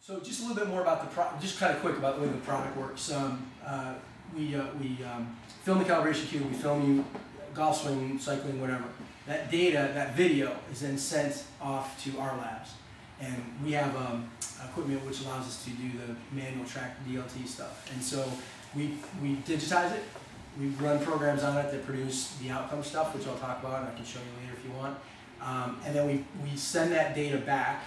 So just a little bit more about just kind of quick about the way the product works. We film the calibration cube, we film you golf swinging, cycling, whatever. That data, that video, is then sent off to our labs. And we have equipment which allows us to do the manual track DLT stuff. And so we digitize it, we run programs on it that produce the outcome stuff, which I'll talk about and I can show you later if you want. And then we send that data back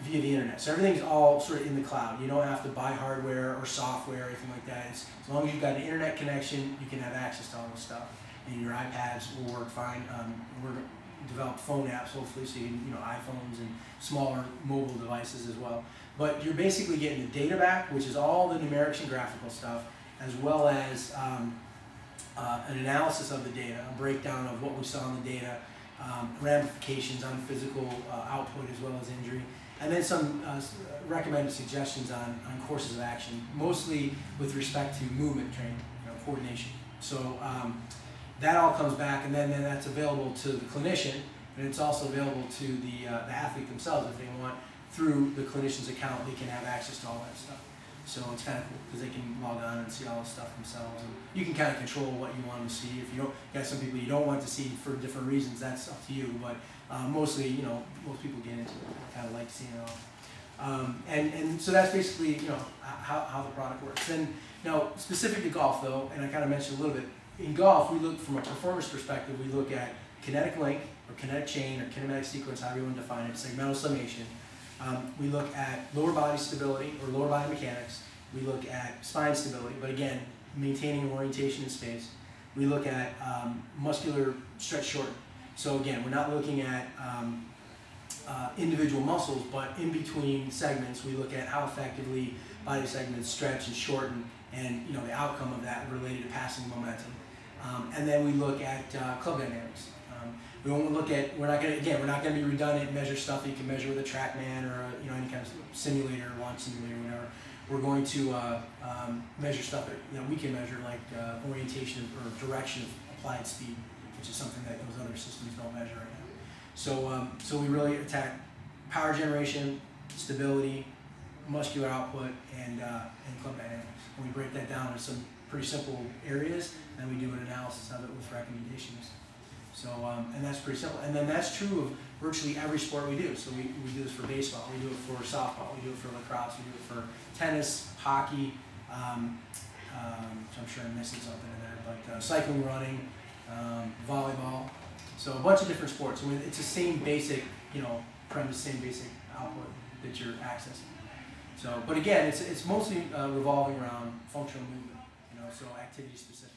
via the internet. So everything's all sort of in the cloud. You don't have to buy hardware or software or anything like that. As long as you've got an internet connection, you can have access to all this stuff. And your iPads will work fine. We're going to develop phone apps, hopefully, so you can, iPhones and smaller mobile devices as well. But you're basically getting the data back, which is all the numerics and graphical stuff, as well as an analysis of the data, a breakdown of what we saw in the data, ramifications on physical output as well as injury, and then some recommended suggestions on courses of action, mostly with respect to movement training, coordination. So that all comes back, and then that's available to the clinician, and it's also available to the athlete themselves if they want. Through the clinician's account, they can have access to all that stuff. So it's kind of cool because they can log on and see all the stuff themselves. And you can kind of control what you want to see. If you don't, got some people you don't want to see for different reasons, that's up to you. But mostly, most people get into it. They kind of like seeing it all. And so that's basically, how the product works. And now, specific to golf though, and I kind of mentioned a little bit, in golf, we look from a performance perspective, we look at kinetic link, or kinetic chain, or kinematic sequence, however you want to define it, segmental summation. We look at lower body stability, or lower body mechanics. We look at spine stability, but again, maintaining orientation in space. We look at muscular stretch shorten. So again, we're not looking at individual muscles, but in between segments, we look at how effectively body segments stretch and shorten, and the outcome of that related to passing momentum. And then we look at club dynamics. We won't look at, we're not going to be redundant and measure stuff that you can measure with a TrackMan or any kind of simulator, launch simulator, whatever. We're going to measure stuff that we can measure, like orientation or direction of applied speed, which is something that those other systems don't measure right now. So we really attack power generation, stability, muscular output, and club dynamics. And we break that down into some pretty simple areas, and we do an analysis of it with recommendations. So, and that's pretty simple. And then that's true of virtually every sport we do. So we do this for baseball, we do it for softball, we do it for lacrosse, we do it for tennis, hockey, so I'm sure I'm missing something in there, but cycling, running, volleyball. So a bunch of different sports. I mean, it's the same basic, premise, same basic output that you're accessing. So, but again, it's mostly revolving around functional movement, so activity specific.